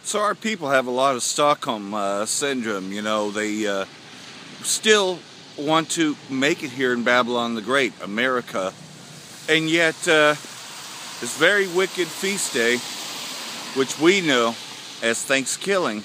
So our people have a lot of Stockholm syndrome. You know, they still want to make it here in Babylon the Great, America, and yet this very wicked feast day, which we know as Thanksgiving,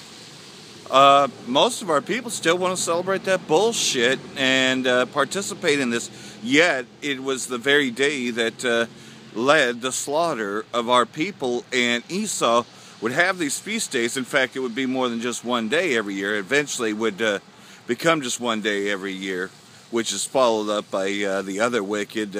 most of our people still want to celebrate that bullshit and participate in this. Yet it was the very day that led the slaughter of our people, and Esau would have these feast days. In fact, it would be more than just one day every year. Eventually would become just one day every year, which is followed up by the other wicked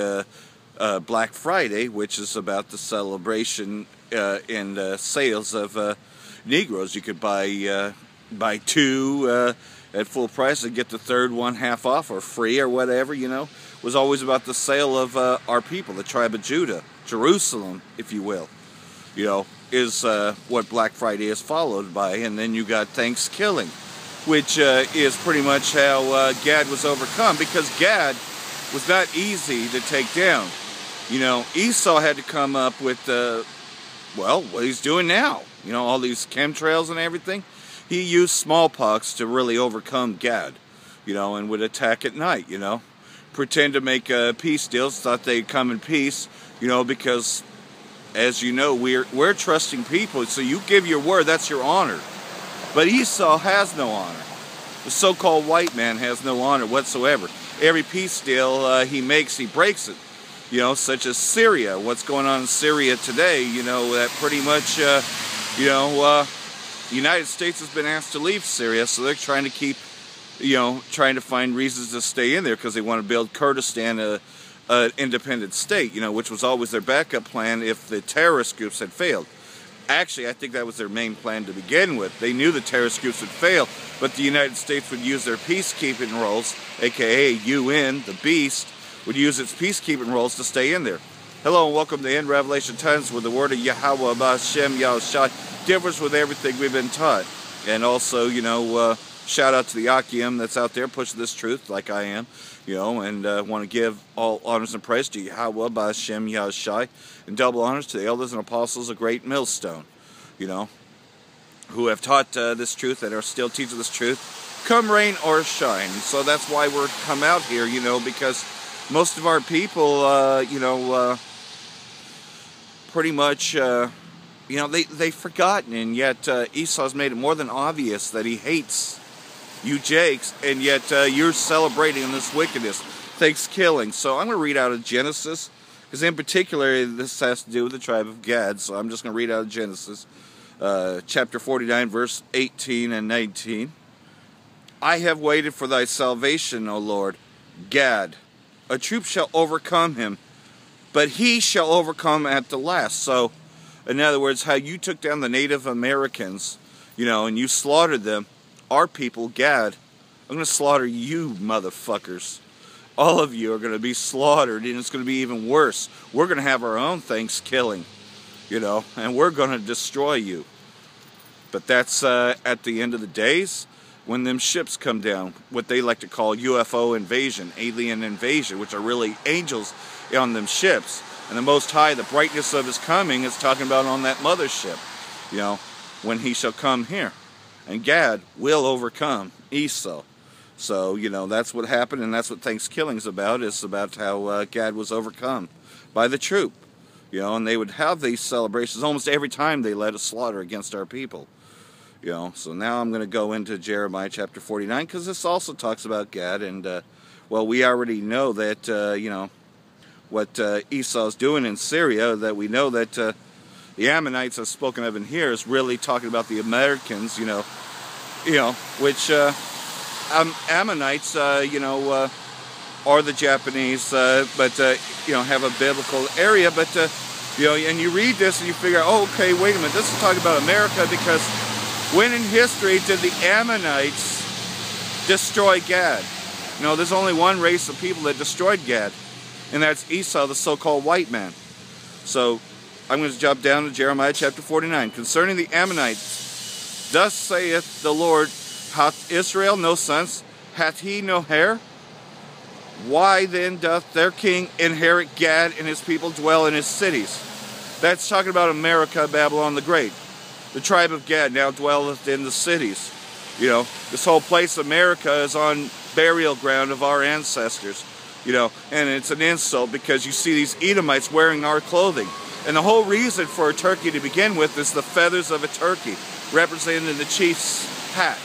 Black Friday, which is about the celebration and sales of Negroes. You could buy two at full price and get the third one half off or free or whatever, you know. It was always about the sale of our people, the tribe of Judah, Jerusalem, if you will, you know, is what Black Friday is followed by. And then you got Thanksgiving, which is pretty much how Gad was overcome, because Gad was not easy to take down. You know, Esau had to come up with, well, what he's doing now. You know, all these chemtrails and everything. He used smallpox to really overcome Gad, you know, and would attack at night, you know. Pretend to make peace deals, thought they'd come in peace, you know, because, as you know, we're trusting people, so you give your word, that's your honor. But Esau has no honor. The so-called white man has no honor whatsoever. Every peace deal he makes, he breaks it. You know, such as Syria. What's going on in Syria today, you know, that pretty much, you know, the United States has been asked to leave Syria, so they're trying to keep, you know, trying to find reasons to stay in there because they want to build Kurdistan an independent state, you know, which was always their backup plan if the terrorist groups had failed. Actually, I think that was their main plan to begin with. They knew the terrorist groups would fail, but the United States would use their peacekeeping roles, aka UN, the beast, would use its peacekeeping roles to stay in there. Hello and welcome to End Revelation Times, where the word of Yahweh B'Hashem Yahushai differs with everything we've been taught. And also, you know, shout out to the Akim that's out there pushing this truth like I am, you know, and want to give all honors and praise to Yahweh B'Hashem Yahushai, and double honors to the elders and apostles of Great Millstone, you know, who have taught this truth and are still teaching this truth, come rain or shine. So that's why we're come out here, you know, because most of our people, you know, pretty much, you know, they've forgotten, and yet Esau's made it more than obvious that he hates you Jakes, and yet you're celebrating this wickedness, Thanksgiving. So I'm going to read out of Genesis, because in particular this has to do with the tribe of Gad, so I'm just going to read out of Genesis, chapter 49, verse 18 and 19. I have waited for thy salvation, O Lord, Gad. A troop shall overcome him, but he shall overcome at the last. So, in other words, how you took down the Native Americans, you know, and you slaughtered them, our people, Gad, I'm going to slaughter you, motherfuckers. All of you are going to be slaughtered, and it's going to be even worse. We're going to have our own Thanksgiving, you know, and we're going to destroy you. But that's at the end of the days, when them ships come down, what they like to call UFO invasion, alien invasion, which are really angels on them ships. And the Most High, the brightness of his coming, is talking about on that mothership, you know, when he shall come here. And Gad will overcome Esau. So, you know, that's what happened, and that's what Thanksgiving's about. It's about how Gad was overcome by the troop. You know, and they would have these celebrations almost every time they led a slaughter against our people. You know, so now I'm going to go into Jeremiah chapter 49, because this also talks about Gad, and, well, we already know that, you know, what Esau's doing in Syria, that we know that the Ammonites, as spoken of in here, is really talking about the Americans, you know, which Ammonites, you know, are the Japanese, but, you know, have a biblical area, but, you know, and you read this and you figure, oh, okay, wait a minute, this is talking about America, because when in history did the Ammonites destroy Gad? You know, there's only one race of people that destroyed Gad, and that's Esau, the so-called white man. So I'm going to jump down to Jeremiah chapter 49. Concerning the Ammonites, thus saith the Lord, hath Israel no sons? Hath he no hair? Why then doth their king inherit Gad, and his people dwell in his cities? That's talking about America, Babylon the Great. The tribe of Gad now dwelleth in the cities. You know, this whole place, America, is on burial ground of our ancestors. You know, and it's an insult because you see these Edomites wearing our clothing. And the whole reason for a turkey to begin with is the feathers of a turkey, representing the chief's hat.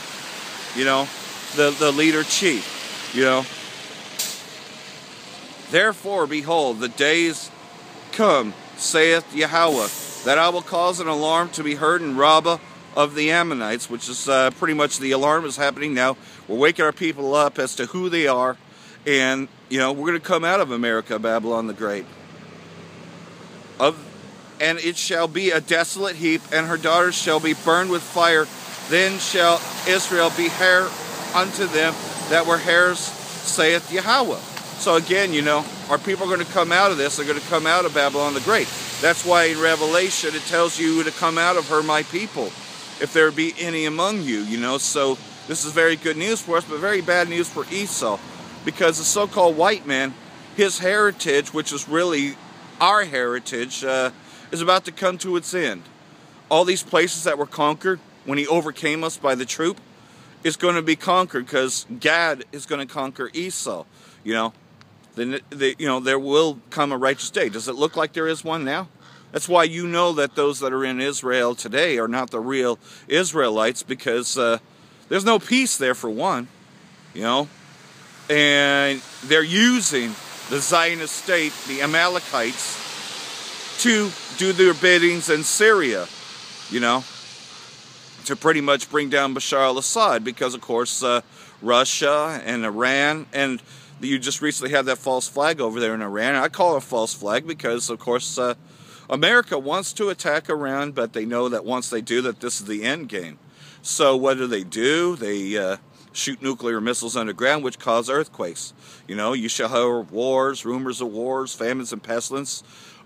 You know, the leader chief. You know. Therefore, behold, the days come, saith Yahweh, that I will cause an alarm to be heard in Rabbah of the Ammonites, which is pretty much the alarm is happening now. We're waking our people up as to who they are, and, you know, we're going to come out of America, Babylon the Great. And it shall be a desolate heap, and her daughters shall be burned with fire. Then shall Israel be hair unto them that were hairs, saith Yahweh. So again, you know, our people are going to come out of this. They're going to come out of Babylon the Great. That's why in Revelation it tells you to come out of her, my people, if there be any among you, you know. So this is very good news for us, but very bad news for Esau. Because the so-called white man, his heritage, which is really our heritage, is about to come to its end. All these places that were conquered when he overcame us by the troop is going to be conquered because Gad is going to conquer Esau, you know. Then you know, there will come a righteous day. Does it look like there is one now? That's why you know that those that are in Israel today are not the real Israelites, because there's no peace there, for one, you know. And they're using the Zionist state, the Amalekites, to do their biddings in Syria, you know, to pretty much bring down Bashar al-Assad, because, of course, Russia and Iran, and you just recently had that false flag over there in Iran. I call it a false flag because, of course, America wants to attack Iran, but they know that once they do that, this is the end game. So what do? They shoot nuclear missiles underground, which cause earthquakes. You know, you shall have wars, rumors of wars, famines and pestilence,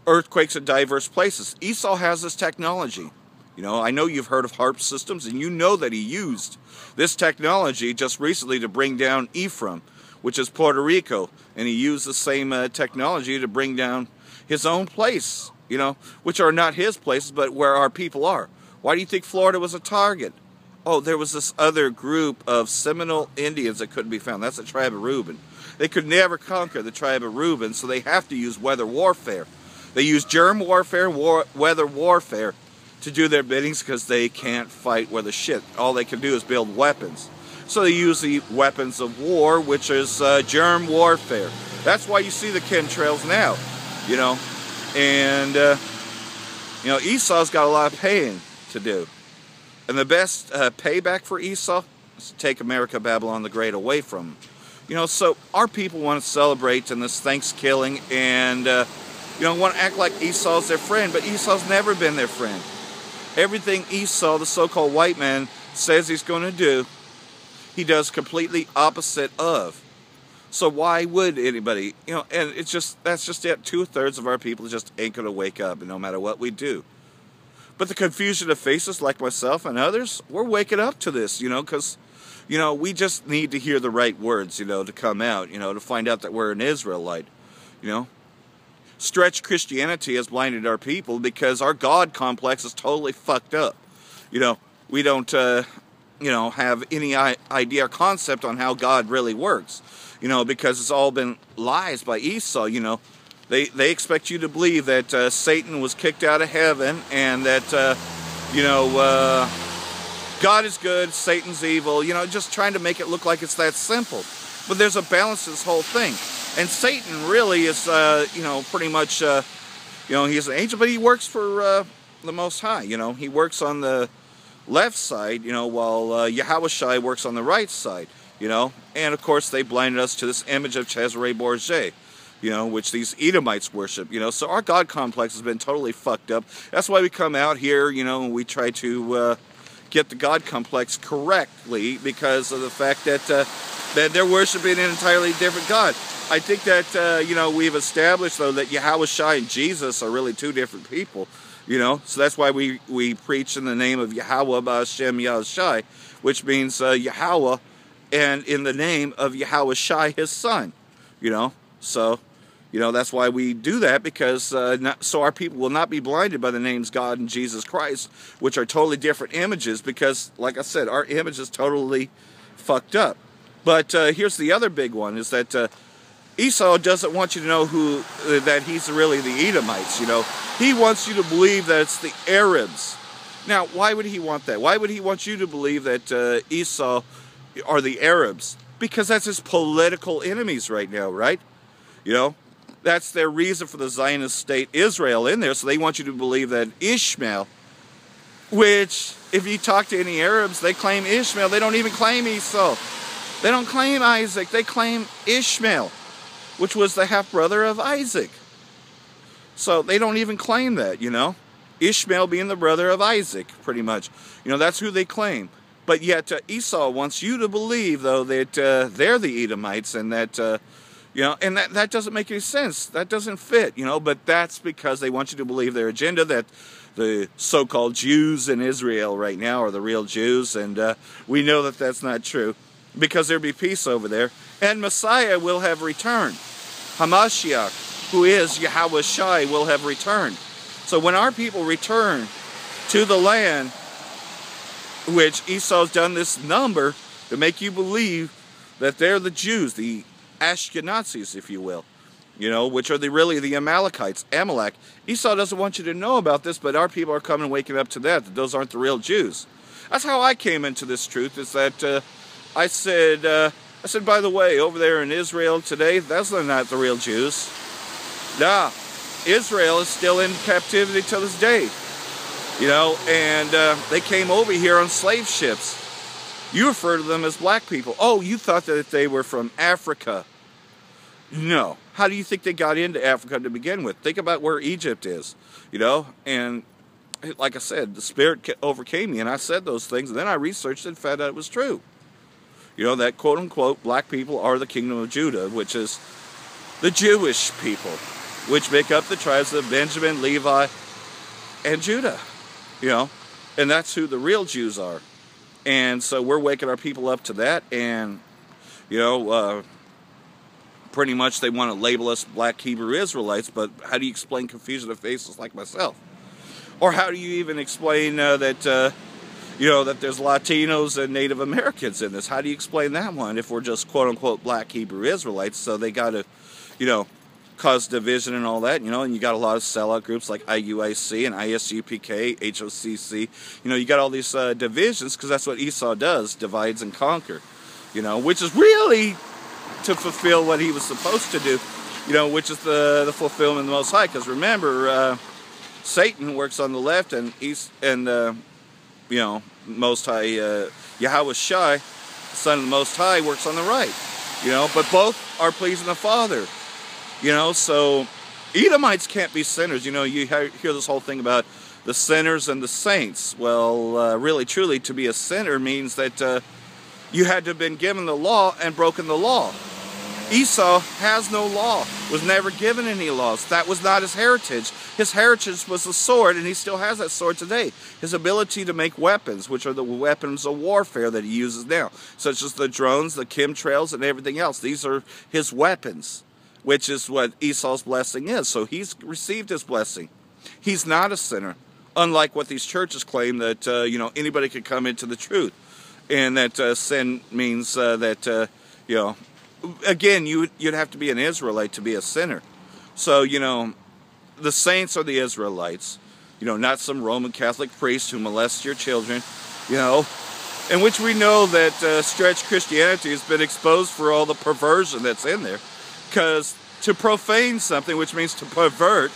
earthquakes in diverse places. Esau has this technology. You know, I know you've heard of HARP systems, and you know that he used this technology just recently to bring down Ephraim, which is Puerto Rico, and he used the same technology to bring down his own place, you know, which are not his places, but where our people are. Why do you think Florida was a target? Oh, there was this other group of Seminole Indians that couldn't be found. That's the tribe of Reuben. They could never conquer the tribe of Reuben, so they have to use weather warfare. They use germ warfare, weather warfare to do their biddings, because they can't fight with a shit. All they can do is build weapons. So they use the weapons of war, which is germ warfare. That's why you see the chemtrails now, you know. And, you know, Esau's got a lot of paying to do. And the best payback for Esau is to take America, Babylon the Great, away from him. You know, so our people want to celebrate in this Thanksgiving and, you know, want to act like Esau's their friend, but Esau's never been their friend. Everything Esau, the so-called white man, says he's going to do, he does completely opposite of. So why would anybody, you know, and it's just, that's just it. 2/3 of our people just ain't going to wake up, and no matter what we do. But the confusion of faces like myself and others, we're waking up to this, you know, because, you know, we just need to hear the right words, you know, to come out, you know, to find out that we're an Israelite, you know. Stretch Christianity has blinded our people because our God complex is totally fucked up. You know, we don't, you know, have any idea or concept on how God really works. You know, because it's all been lies by Esau, you know. They expect you to believe that Satan was kicked out of heaven and that, you know, God is good, Satan's evil. You know, just trying to make it look like it's that simple. But there's a balance to this whole thing. And Satan really is, you know, pretty much, you know, he's an angel, but he works for the Most High. You know, he works on the left side, you know, while Yahweh works on the right side, you know. And, of course, they blinded us to this image of Cesare Borgia, you know, which these Edomites worship, you know. So our God complex has been totally fucked up. That's why we come out here, you know, and we try to get the God complex correctly, because of the fact that, that they're worshiping an entirely different God. I think that, you know, we've established, though, that Yahweh and Jesus are really two different people, you know. So that's why we preach in the name of Yahweh, Ba'ashem Yahushai, which means Yahweh, and in the name of Yahweh Shai, his son, you know. So, You know, that's why we do that, because so our people will not be blinded by the names God and Jesus Christ, which are totally different images, because, like I said, our image is totally fucked up. But here's the other big one, is that Esau doesn't want you to know that he's really the Edomites, you know. He wants you to believe that it's the Arabs. Now, why would he want that? Why would he want you to believe that Esau are the Arabs? Because that's his political enemies right now, right? You know, that's their reason for the Zionist state Israel in there. So they want you to believe that Ishmael, which, if you talk to any Arabs, they claim Ishmael. They don't even claim Esau. They don't claim Isaac. They claim Ishmael, which was the half-brother of Isaac. So they don't even claim that, you know. Ishmael being the brother of Isaac, pretty much. You know, that's who they claim. But yet Esau wants you to believe, though, that they're the Edomites, and that, you know, and that doesn't make any sense. That doesn't fit, you know, but that's because they want you to believe their agenda, that the so-called Jews in Israel right now are the real Jews, and we know that that's not true, because there'll be peace over there, and Messiah will have returned. Hamashiach, who is Yahweh Shai, will have returned. So when our people return to the land, which Esau's done this number to make you believe that they're the Jews, the Ashkenazis, if you will, you know, which are really the Amalekites, Amalek. Esau doesn't want you to know about this, but our people are coming and waking up to that those aren't the real Jews. That's how I came into this truth, is that I said, by the way, over there in Israel today, those are not the real Jews. Nah. Israel is still in captivity to this day, you know, and they came over here on slave ships. You refer to them as black people. Oh, you thought that they were from Africa. No. How do you think they got into Africa to begin with? Think about where Egypt is, you know, and like I said, the Spirit overcame me, and I said those things, and then I researched it and found out it was true. You know, that quote-unquote black people are the kingdom of Judah, which is the Jewish people, which make up the tribes of Benjamin, Levi, and Judah, you know, and that's who the real Jews are. And so we're waking our people up to that, and, you know, pretty much they want to label us black Hebrew Israelites, but how do you explain confusion of faces like myself? Or how do you even explain that, you know, that there's Latinos and Native Americans in this? How do you explain that one if we're just quote-unquote black Hebrew Israelites? So they got to, you know, cause division and all that, you know, and you got a lot of sellout groups like IUIC and ISUPK, HOCC, you know, you got all these divisions, because that's what Esau does, divides and conquer, you know, which is really to fulfill what he was supposed to do, you know, which is the fulfillment of the Most High, because remember, Satan works on the left, and you know, Most High, Yahweh Shai, Son of the Most High, works on the right, you know, but both are pleasing the Father. You know, so Edomites can't be sinners. You know, you hear this whole thing about the sinners and the saints. Well, really, truly, to be a sinner means that you had to have been given the law and broken the law. Esau has no law, was never given any laws. That was not his heritage. His heritage was the sword, and he still has that sword today. His ability to make weapons, which are the weapons of warfare that he uses now, such as the drones, the chemtrails, and everything else. These are his weapons, which is what Esau's blessing is. So he's received his blessing. He's not a sinner, unlike what these churches claim, that you know, anybody could come into the truth, and that sin means that you know, again, you'd have to be an Israelite to be a sinner. So, you know, the saints are the Israelites, you know, not some Roman Catholic priest who molests your children, you know, in which we know that stretch Christianity has been exposed for all the perversion that's in there. Because to profane something, which means to pervert,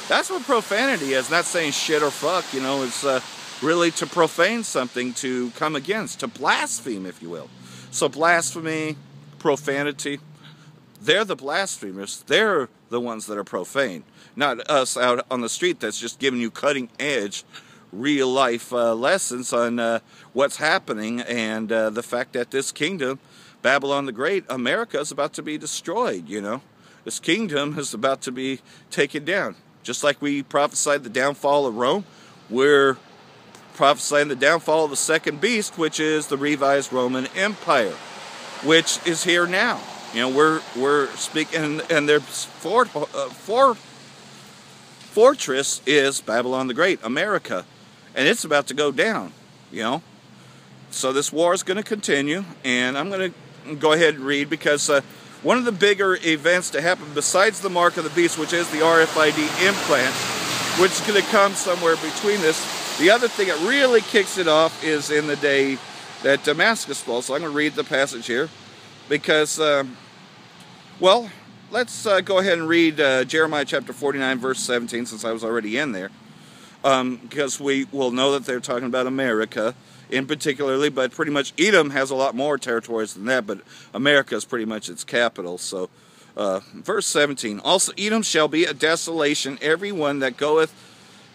that's what profanity is. Not saying shit or fuck, you know, it's really to profane something, to come against, to blaspheme, if you will. So blasphemy, profanity, they're the blasphemers. They're the ones that are profane. Not us out on the street that's just giving you cutting edge, real life lessons on what's happening, and the fact that this kingdom, Babylon the Great, America, is about to be destroyed, you know. This kingdom is about to be taken down. Just like we prophesied the downfall of Rome, we're prophesying the downfall of the second beast, which is the revised Roman Empire, which is here now. You know, we're speaking, and their fortress is Babylon the Great, America, and it's about to go down. You know, so this war is going to continue, and I'm going to go ahead and read, because one of the bigger events to happen besides the mark of the beast, which is the RFID implant, which is going to come somewhere between this. The other thing that really kicks it off is in the day that Damascus falls. So I'm going to read the passage here, because, well, let's go ahead and read Jeremiah chapter 49, verse 17, since I was already in there. Because we will know that they're talking about America in particularly, but pretty much Edom has a lot more territories than that, but America is pretty much its capital. So, verse 17, also Edom shall be a desolation, every one that goeth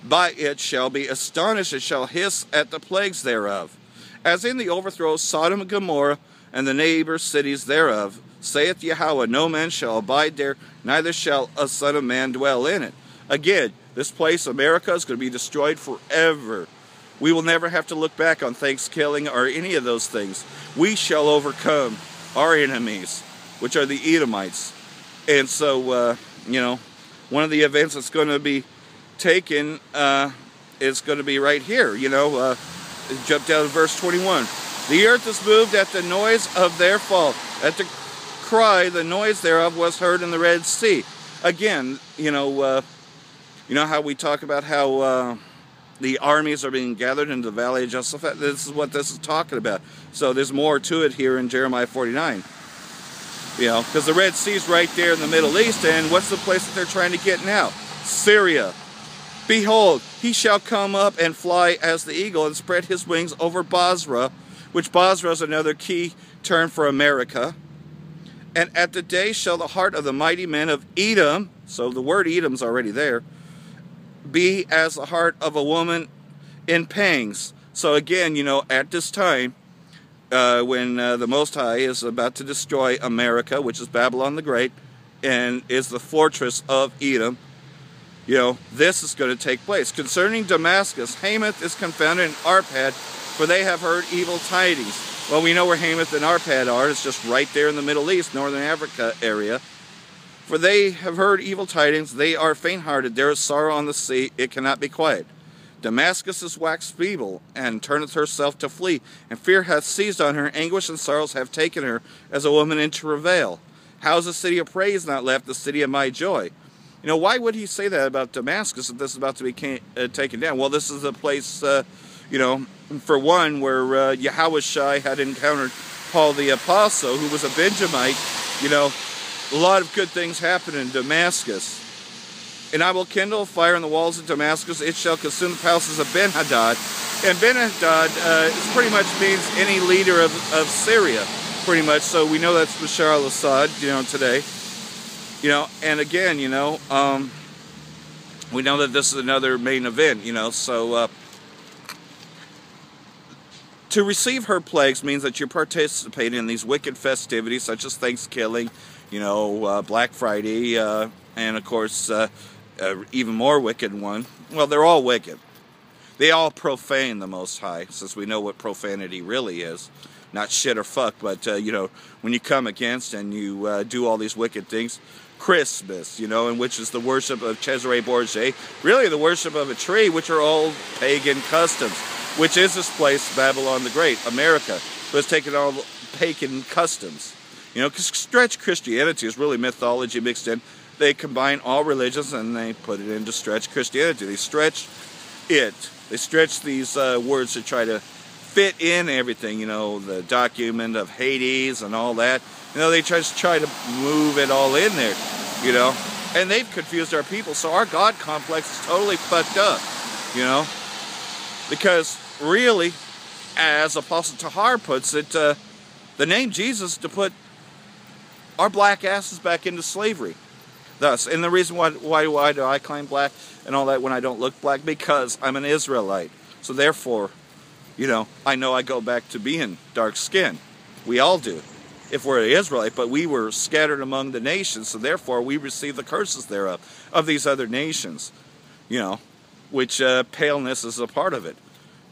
by it shall be astonished, and shall hiss at the plagues thereof. As in the overthrow of Sodom and Gomorrah, and the neighbor cities thereof, saith Yahweh, no man shall abide there, neither shall a son of man dwell in it. Again, this place, America, is going to be destroyed forever. We will never have to look back on Thanksgiving or any of those things. We shall overcome our enemies, which are the Edomites. And so, you know, one of the events that's going to be taken is going to be right here. You know, jump down to verse 21. The earth is moved at the noise of their fall. At the cry, the noise thereof was heard in the Red Sea. Again, you know how we talk about how the armies are being gathered into the valley of Jehoshaphat? This is what this is talking about. So there's more to it here in Jeremiah 49. You know, because the Red Sea is right there in the Middle East, and what's the place that they're trying to get now? Syria. Behold, he shall come up and fly as the eagle, and spread his wings over Basra, which Basra is another key term for America. And at the day shall the heart of the mighty men of Edom, so the word Edom's already there, be as the heart of a woman in pangs. So again, you know, at this time, when the Most High is about to destroy America, which is Babylon the Great, and is the fortress of Edom, you know, this is going to take place. Concerning Damascus, Hamath is confounded in Arpad, for they have heard evil tidings. Well, we know where Hamath and Arpad are. It's just right there in the Middle East, Northern Africa area. For they have heard evil tidings, they are faint-hearted, there is sorrow on the sea, it cannot be quiet. Damascus is waxed feeble, and turneth herself to flee, and fear hath seized on her, anguish and sorrows have taken her, as a woman in travail. How is the city of praise not left, the city of my joy? You know, why would he say that about Damascus if this is about to be taken down? Well, this is a place, you know, for one, where Yahweh had encountered Paul the Apostle, who was a Benjamite. You know, a lot of good things happen in Damascus. And I will kindle a fire in the walls of Damascus, it shall consume the palaces of Ben-Hadad. And Ben-Hadad pretty much means any leader of Syria, pretty much. So we know that's Bashar al-Assad, you know, today. You know, and again, you know, we know that this is another main event, you know, so to receive her plagues means that you're participating in these wicked festivities such as Thanksgiving, you know, Black Friday, and of course, even more wicked one. Well, they're all wicked. They all profane the Most High, since we know what profanity really is. Not shit or fuck, but, you know, when you come against and you do all these wicked things. Christmas, you know, in which is the worship of Cesare Borgia, really the worship of a tree, which are old pagan customs, which is this place, Babylon the Great, America, who has taken all pagan customs. You know, because stretch Christianity is really mythology mixed in. They combine all religions and they put it into stretch Christianity. They stretch it. They stretch these words to try to fit in everything, you know, the document of Hades and all that. You know, they just try to move it all in there, you know. And they've confused our people, so our God complex is totally fucked up, you know. Because really, as Apostle Tahar puts it, the name Jesus is to put our black asses back into slavery. Thus, and the reason why do I claim black and all that when I don't look black? Because I'm an Israelite. So therefore, you know I go back to being dark skinned. We all do, if we're an Israelite, but we were scattered among the nations, so therefore we receive the curses thereof, of these other nations, you know, which paleness is a part of it,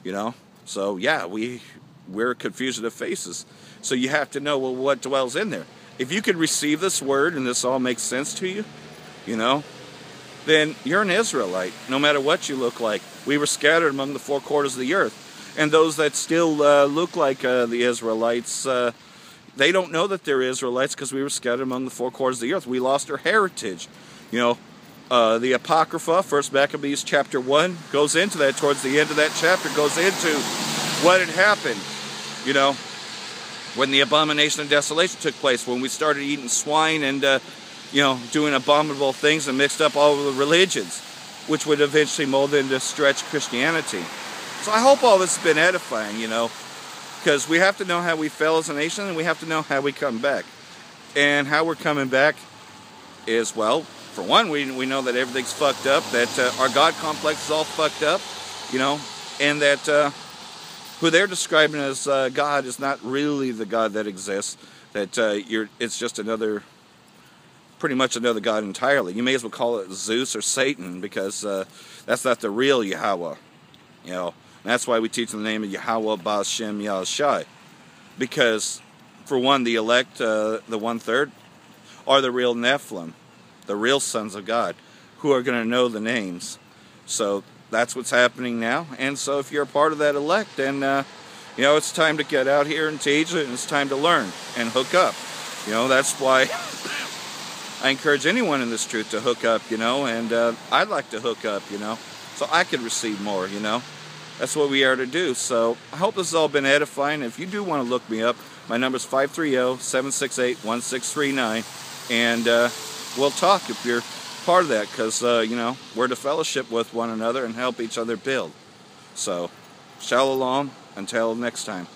you know. So yeah, we're confusion of faces. So you have to know, well, what dwells in there. if you could receive this word and this all makes sense to you, you know, then you're an Israelite, no matter what you look like. We were scattered among the four quarters of the earth. And those that still look like the Israelites, they don't know that they're Israelites because we were scattered among the four quarters of the earth. We lost our heritage. You know, the Apocrypha, 1 Maccabees chapter 1, goes into that. Towards the end of that chapter, goes into what had happened, you know, when the abomination of desolation took place, when we started eating swine and, you know, doing abominable things and mixed up all of the religions, which would eventually mold into stretch Christianity. So I hope all this has been edifying, you know, because we have to know how we fell as a nation, and we have to know how we come back. And how we're coming back is, well, for one, we know that everything's fucked up, that our God complex is all fucked up, you know, and that who they're describing as God is not really the God that exists, that it's just another, pretty much another God entirely. You may as well call it Zeus or Satan, because that's not the real Yahweh, you know. And that's why we teach in the name of Yahweh, Ba'ashem, Yahushai. Because, for one, the elect, the 1/3, are the real Nephilim, the real sons of God, who are going to know the names. So that's what's happening now. And so if you're a part of that elect, then, you know, it's time to get out here and teach it, and it's time to learn and hook up. You know, that's why I encourage anyone in this truth to hook up, you know, and I'd like to hook up, you know, so I can receive more, you know. That's what we are to do. So I hope this has all been edifying. If you do want to look me up, my number is 530-768-1639, and we'll talk if you're part of that, because, you know, we're to fellowship with one another and help each other build. So, shalom, until next time.